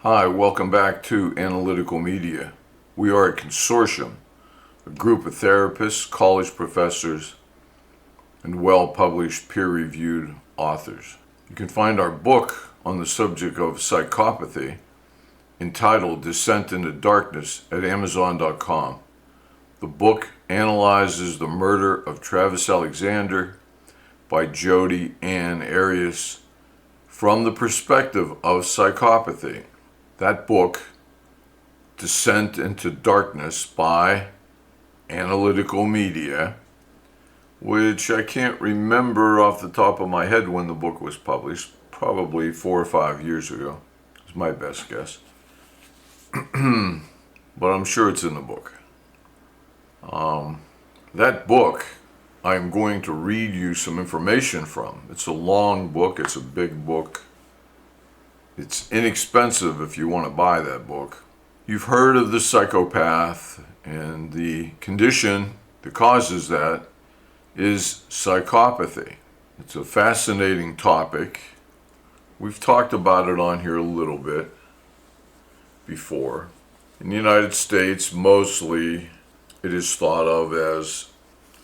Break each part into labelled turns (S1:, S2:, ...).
S1: Hi, welcome back to Analytical Media. We are a consortium, a group of therapists, college professors, and well-published peer-reviewed authors. You can find our book on the subject of psychopathy entitled Descent into Darkness at Amazon.com. The book analyzes the murder of Travis Alexander by Jodi Arias from the perspective of psychopathy. That book, Descent into Darkness by Analytical Media, which I can't remember off the top of my head when the book was published, probably 4 or 5 years ago, is my best guess. But I'm sure it's in the book. That book, I'm going to read you some information from. It's a long book, it's a big book. It's inexpensive if you want to buy that book. You've heard of the psychopath, and the condition that causes that is psychopathy. It's a fascinating topic. We've talked about it on here a little bit before. In the United States, mostly it is thought of as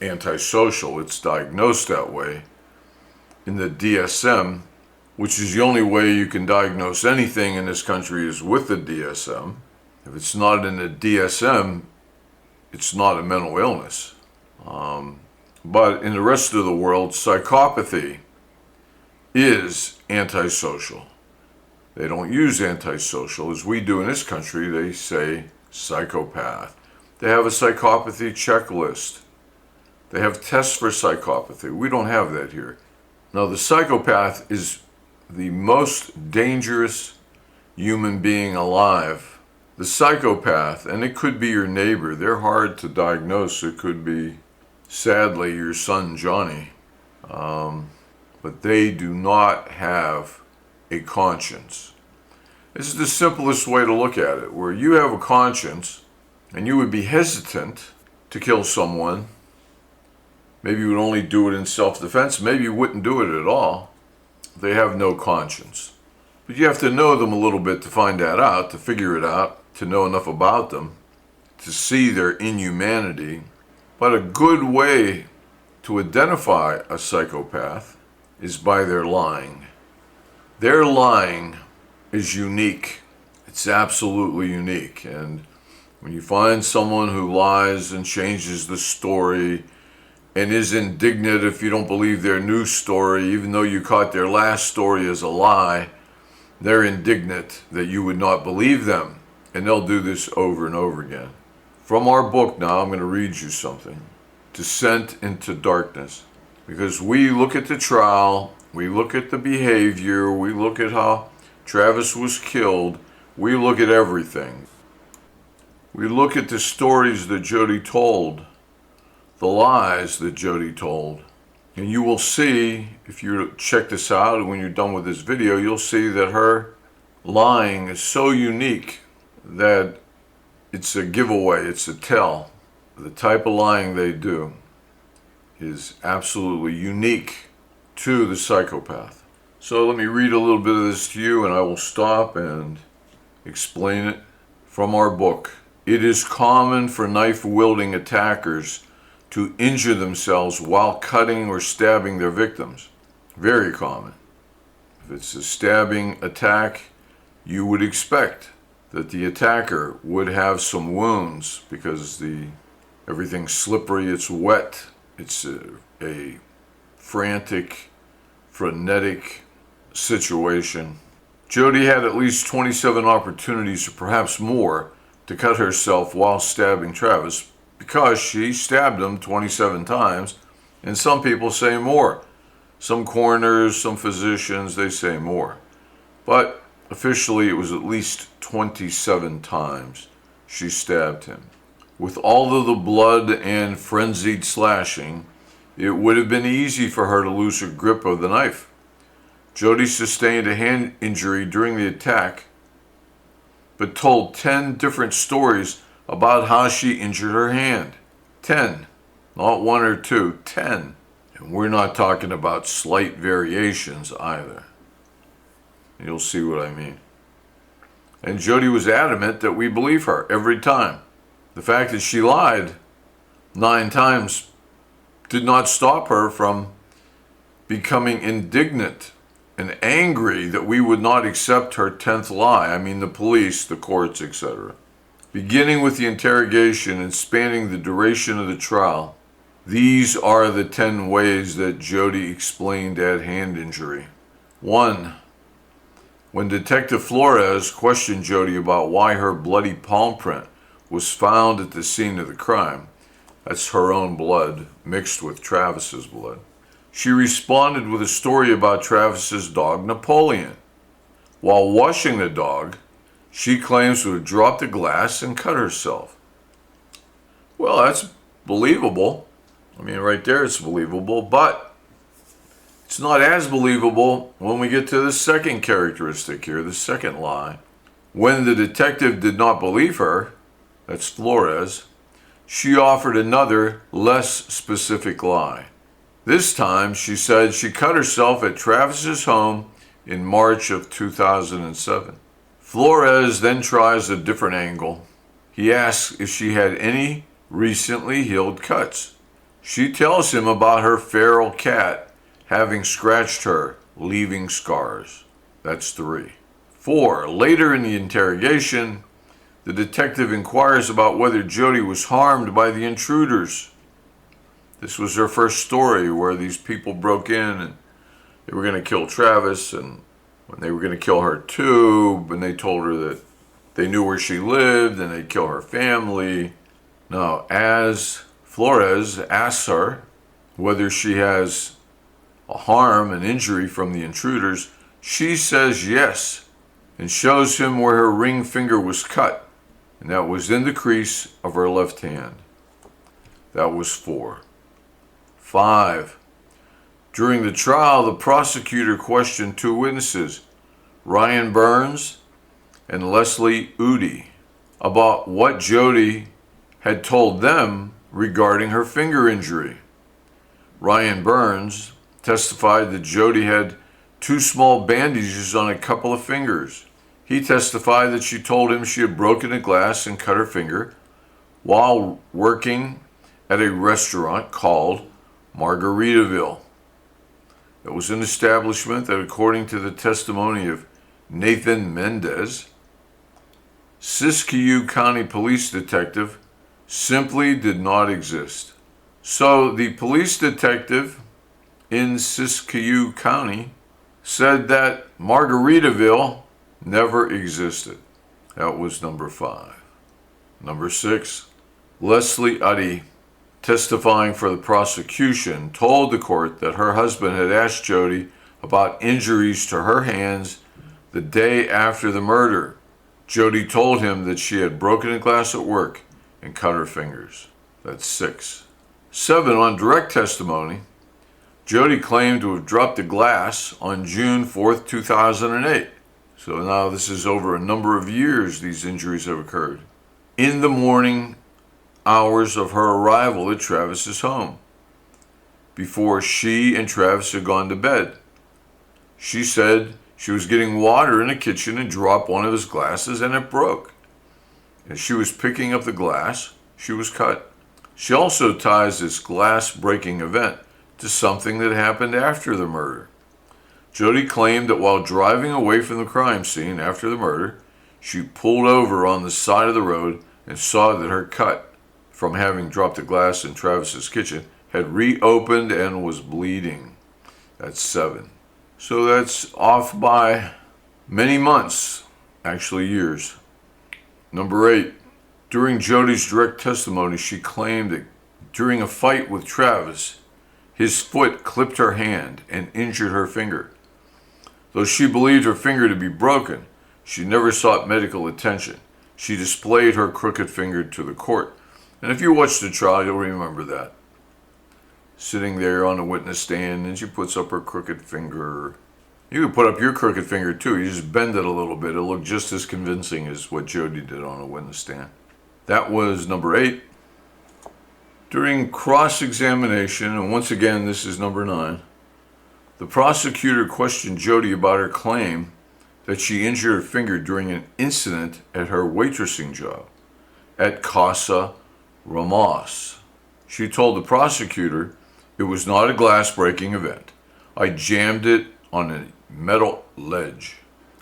S1: antisocial. It's diagnosed that way. In the DSM, which is the only way you can diagnose anything in this country, is with the DSM. If it's not in the DSM, it's not a mental illness. But in the rest of the world, psychopathy is antisocial. They don't use antisocial as we do in this country. They say psychopath. They have a psychopathy checklist. They have tests for psychopathy. We don't have that here. Now, the psychopath is the most dangerous human being alive. The psychopath, and it could be your neighbor, they're hard to diagnose. It could be, sadly, your son Johnny. But they do not have a conscience. This is the simplest way to look at it, where you have a conscience and you would be hesitant to kill someone. Maybe you would only do it in self-defense. Maybe you wouldn't do it at all. They have no conscience. But you have to know them a little bit to find that out, to figure it out, to know enough about them, to see their inhumanity. But a good way to identify a psychopath is by their lying. Their lying is unique. It's absolutely unique. And when you find someone who lies and changes the story and is indignant if you don't believe their new story, even though you caught their last story as a lie, they're indignant that you would not believe them. And they'll do this over and over again. From our book now, I'm going to read you something. Descent into Darkness. Because we look at the trial, we look at the behavior, we look at how Travis was killed, we look at everything. We look at the stories that Jodi told, the lies that Jodi told. And you will see, if you check this out, when you're done with this video, you'll see that her lying is so unique that it's a giveaway, it's a tell. The type of lying they do is absolutely unique to the psychopath. So let me read a little bit of this to you, and I will stop and explain it from our book. It is common for knife-wielding attackers to injure themselves while cutting or stabbing their victims. Very common. If it's a stabbing attack, you would expect that the attacker would have some wounds because everything's slippery, it's wet, it's a frantic, frenetic situation. Jodi had at least 27 opportunities, or perhaps more, to cut herself while stabbing Travis, because she stabbed him 27 times, and some people say more. Some coroners, some physicians, they say more. But officially it was at least 27 times she stabbed him. With all of the blood and frenzied slashing, it would have been easy for her to lose her grip of the knife. Jodi sustained a hand injury during the attack, but told 10 different stories about how she injured her hand. 10. Not 1 or 2, 10. And we're not talking about slight variations either. You'll see what I mean. And Jodi was adamant that we believe her every time. The fact that she lied 9 times did not stop her from becoming indignant and angry that we would not accept her 10th lie. I mean, the police, the courts, etc. Beginning with the interrogation and spanning the duration of the trial, these are the 10 ways that Jodi explained at hand injury. 1. When Detective Flores questioned Jodi about why her bloody palm print was found at the scene of the crime, that's her own blood mixed with Travis's blood, she responded with a story about Travis's dog Napoleon. While washing the dog, she claims to have dropped a glass and cut herself. Well, that's believable. I mean, right there it's believable, but it's not as believable when we get to the second characteristic here, the second lie. When the detective did not believe her, that's Flores, she offered another, less specific lie. This time, she said she cut herself at Travis's home in March of 2007. Flores then tries a different angle. He asks if she had any recently healed cuts. She tells him about her feral cat having scratched her, leaving scars. That's 3. 4. Later in the interrogation, the detective inquires about whether Jodi was harmed by the intruders. This was her first story where these people broke in and they were going to kill Travis, and when they were going to kill her too, and they told her that they knew where she lived and they'd kill her family. Now, as Flores asks her whether she has a harm, an injury from the intruders, she says yes and shows him where her ring finger was cut, and that was in the crease of her left hand. That was 4. 5. During the trial, the prosecutor questioned 2 witnesses, Ryan Burns and Leslie Udy, about what Jodi had told them regarding her finger injury. Ryan Burns testified that Jodi had 2 small bandages on a couple of fingers. He testified that she told him she had broken a glass and cut her finger while working at a restaurant called Margaritaville. It was an establishment that, according to the testimony of Nathan Mendez, Siskiyou County Police Detective, simply did not exist. So the police detective in Siskiyou County said that Margaritaville never existed. That was number 5. Number 6, Leslie Udy, testifying for the prosecution, told the court that her husband had asked Jodi about injuries to her hands the day after the murder. Jodi told him that she had broken a glass at work and cut her fingers. That's 6. 7, on direct testimony, Jodi claimed to have dropped a glass on June 4th, 2008. So now this is over a number of years these injuries have occurred. In the morning hours of her arrival at Travis's home, before she and Travis had gone to bed. She said she was getting water in the kitchen and dropped one of his glasses and it broke. As she was picking up the glass, she was cut. She also ties this glass breaking event to something that happened after the murder. Jodi claimed that while driving away from the crime scene after the murder, she pulled over on the side of the road and saw that her cut from having dropped a glass in Travis's kitchen had reopened and was bleeding. That's 7. So that's off by many months, actually years. Number 8, during Jodi's direct testimony, she claimed that during a fight with Travis, his foot clipped her hand and injured her finger. Though she believed her finger to be broken, she never sought medical attention. She displayed her crooked finger to the court. And if you watch the trial, you'll remember that. Sitting there on the witness stand, and she puts up her crooked finger. You can put up your crooked finger too. You just bend it a little bit. It'll look just as convincing as what Jodi did on a witness stand. That was number 8. During cross-examination, and once again, this is number 9, the prosecutor questioned Jodi about her claim that she injured her finger during an incident at her waitressing job at Casa Ramos. She told the prosecutor, "It was not a glass-breaking event. I jammed it on a metal ledge."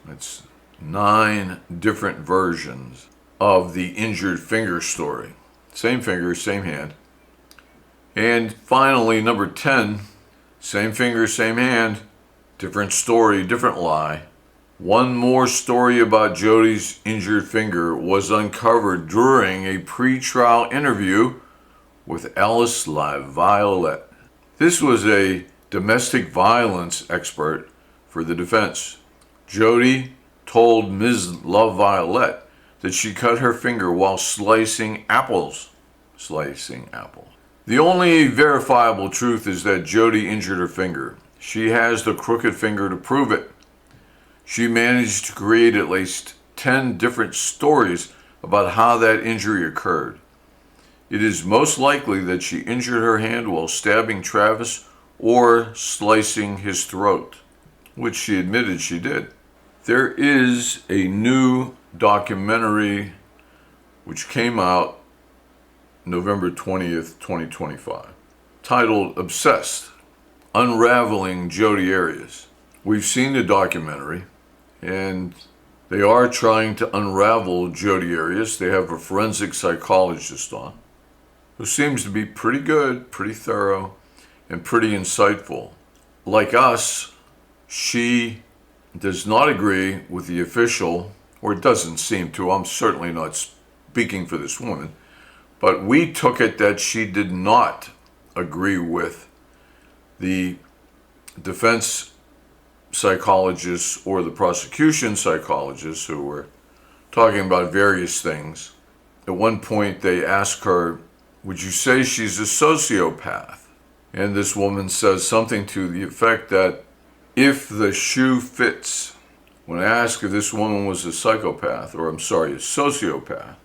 S1: That's 9 different versions of the injured finger story. Same finger, same hand. And finally, number 10, same finger, same hand, different story, different lie. One more story about Jodi's injured finger was uncovered during a pre-trial interview with Alice LaViolette. This was a domestic violence expert for the defense. Jodi told Ms. LaViolette that she cut her finger while slicing apples. The only verifiable truth is that Jodi injured her finger. She has the crooked finger to prove it. She managed to create at least 10 different stories about how that injury occurred. It is most likely that she injured her hand while stabbing Travis or slicing his throat, which she admitted she did. There is a new documentary which came out November 20th, 2025, titled Obsessed, Unraveling Jodi Arias. We've seen the documentary, and they are trying to unravel Jodi Arias. They have a forensic psychologist on, who seems to be pretty good, pretty thorough, and pretty insightful. Like us, she does not agree with the official, or it doesn't seem to. I'm certainly not speaking for this woman, but we took it that she did not agree with the defense psychologists or the prosecution psychologists who were talking about various things. At one point they asked her, "Would you say she's a sociopath?" And this woman says something to the effect that if the shoe fits. When asked if this woman was a psychopath, or a sociopath,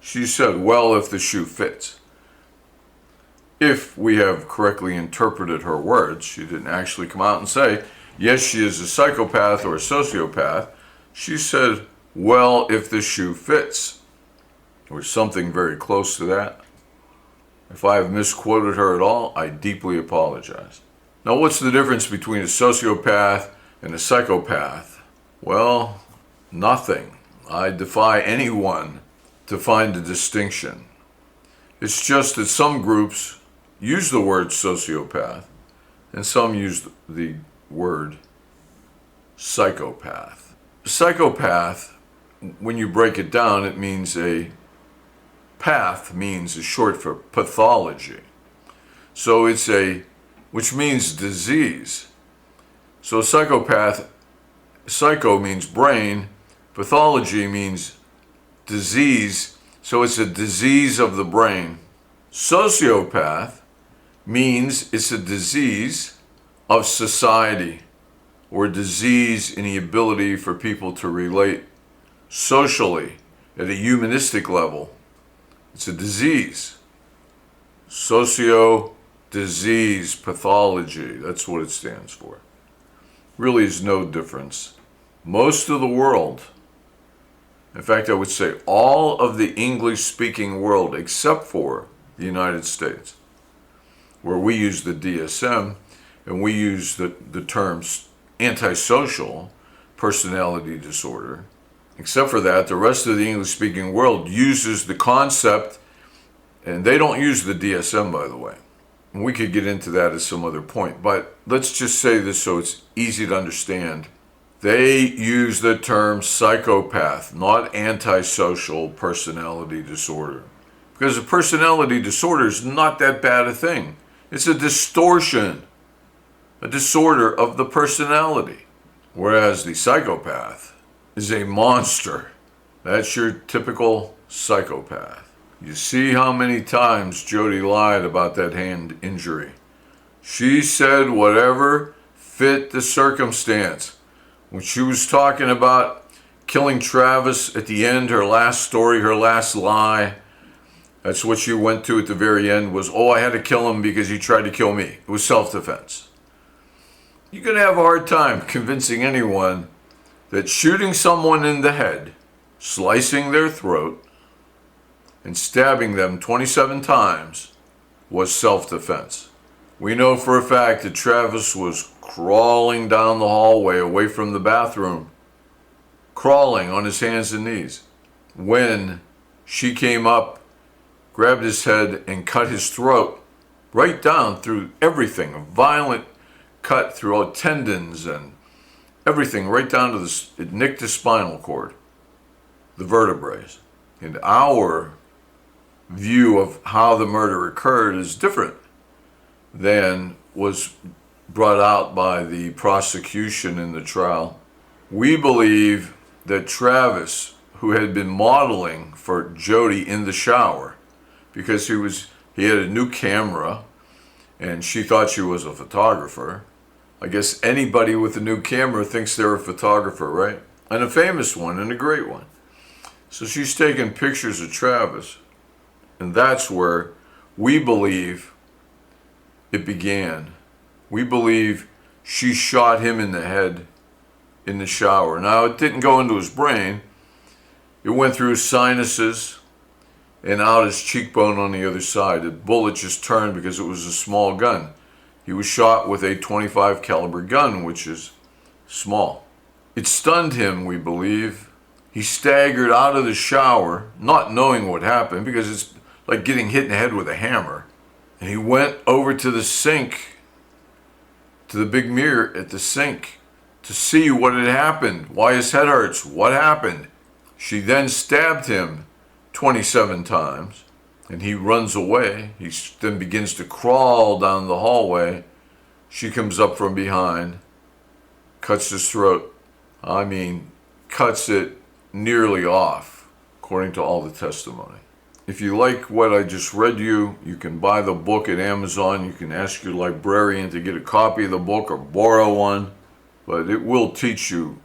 S1: she said, "Well, if the shoe fits." If we have correctly interpreted her words, she didn't actually come out and say, yes, she is a psychopath or a sociopath. She said, "Well, if the shoe fits," or something very close to that. If I have misquoted her at all, I deeply apologize. Now, what's the difference between a sociopath and a psychopath? Well, nothing. I defy anyone to find a distinction. It's just that some groups use the word sociopath and some use the word psychopath. Psychopath, when you break it down, it means path means is short for pathology. So which means disease. So psychopath, psycho means brain, pathology means disease, so it's a disease of the brain. Sociopath means it's a disease of society, or disease in the ability for people to relate socially at a humanistic level. It's a disease. Disease, pathology, that's what it stands for. Really is no difference. Most of the world, in fact, I would say all of the English-speaking world, except for the United States, where we use the DSM and we use the terms antisocial personality disorder. Except for that, the rest of the English-speaking world uses the concept, and they don't use the DSM, by the way. And we could get into that at some other point, but let's just say this so it's easy to understand. They use the term psychopath, not antisocial personality disorder. Because a personality disorder is not that bad a thing. It's a distortion, a disorder of the personality. Whereas the psychopath is a monster. That's your typical psychopath. You see how many times Jodi lied about that hand injury. She said whatever fit the circumstance. When she was talking about killing Travis at the end, her last story, her last lie, that's what she went to at the very end was, "Oh, I had to kill him because he tried to kill me. It was self-defense." You're going to have a hard time convincing anyone that shooting someone in the head, slicing their throat, and stabbing them 27 times was self-defense. We know for a fact that Travis was crawling down the hallway away from the bathroom, crawling on his hands and knees, when she came up, grabbed his head, and cut his throat right down through everything, a violent cut through all tendons and everything, right down to it nicked the spinal cord, the vertebrae. And our view of how the murder occurred is different than was brought out by the prosecution in the trial. We believe that Travis, who had been modeling for Jodi in the shower, because he had a new camera and she thought she was a photographer. I guess anybody with a new camera thinks they're a photographer, right? And a famous one and a great one. So she's taking pictures of Travis, and that's where we believe it began. We believe she shot him in the head in the shower. Now, it didn't go into his brain. It went through his sinuses and out his cheekbone on the other side. The bullet just turned because it was a small gun. He was shot with a .25 caliber gun, which is small. It stunned him, we believe. He staggered out of the shower, not knowing what happened, because it's like getting hit in the head with a hammer. And he went over to the sink, to the big mirror at the sink, to see what had happened, why his head hurts, what happened. She then stabbed him 27 times, and he runs away. He then begins to crawl down the hallway. She comes up from behind, cuts his throat. I mean, cuts it nearly off, according to all the testimony. If you like what I just read you can buy the book at Amazon. You can ask your librarian to get a copy of the book or borrow one. But it will teach you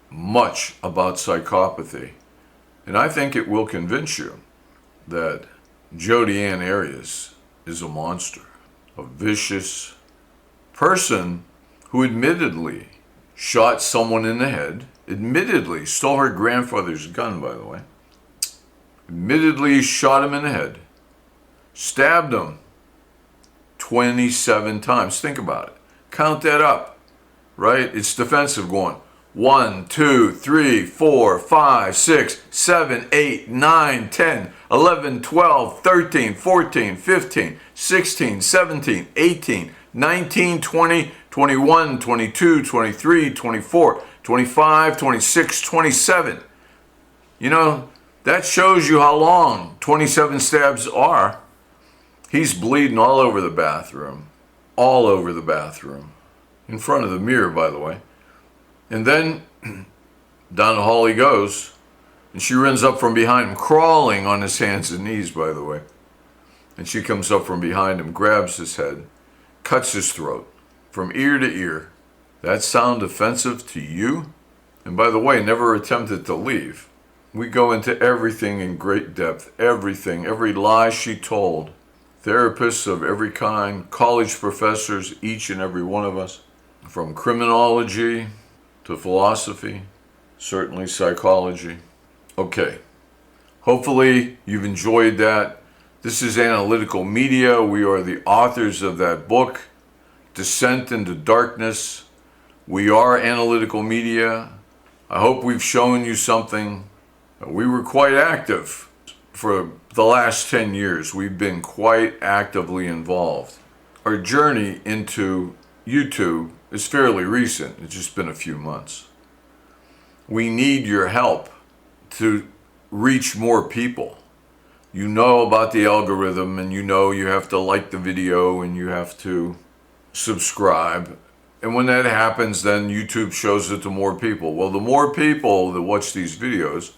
S1: much about psychopathy. And I think it will convince you that Jodi Arias is a monster, a vicious person who admittedly shot someone in the head, admittedly stole her grandfather's gun, by the way, admittedly shot him in the head, stabbed him 27 times. Think about it. Count that up, right? It's defensive going 1, 2, 3, 4, 5, 6, 7, 8, 9, 10, 11, 12, 13, 14, 15, 16, 17, 18, 19, 20, 21, 22, 23, 24, 25, 26, 27. You know, that shows you how long 27 stabs are. He's bleeding all over the bathroom. All over the bathroom. In front of the mirror, by the way. And then down the hall he goes. And she runs up from behind him, crawling on his hands and knees, by the way. And she comes up from behind him, grabs his head, cuts his throat from ear to ear. That sound offensive to you? And by the way, never attempted to leave. We go into everything in great depth, everything, every lie she told. Therapists of every kind, college professors, each and every one of us, from criminology to philosophy, certainly psychology. Okay, hopefully you've enjoyed that. This is Analytical Media. We are the authors of that book, Descent into Darkness. We are Analytical Media. I hope we've shown you something. We were quite active for the last 10 years. We've been quite actively involved. Our journey into YouTube is fairly recent. It's just been a few months. We need your help to reach more people. You know about the algorithm, and you know you have to like the video and you have to subscribe. And when that happens, then YouTube shows it to more people. Well, the more people that watch these videos,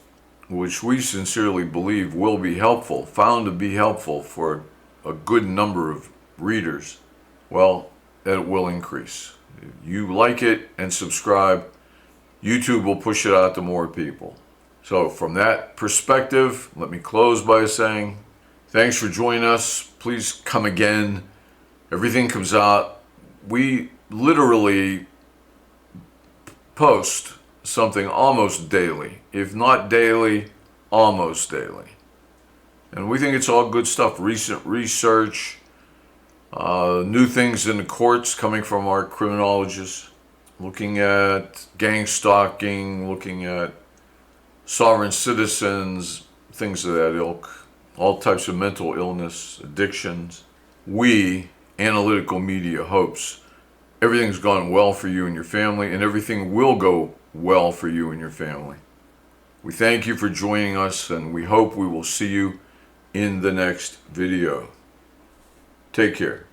S1: which we sincerely believe will be helpful, found to be helpful for a good number of readers, well, it will increase. If you like it and subscribe, YouTube will push it out to more people. So from that perspective, let me close by saying, thanks for joining us. Please come again. Everything comes out. We literally post something almost daily. If not daily, almost daily. And we think it's all good stuff. Recent research, new things in the courts coming from our criminologists, looking at gang stalking, looking at sovereign citizens, things of that ilk, all types of mental illness, addictions. We, Analytical Media, hopes everything's gone well for you and your family, and everything will go well for you and your family. We thank you for joining us, and we hope we will see you in the next video. Take care.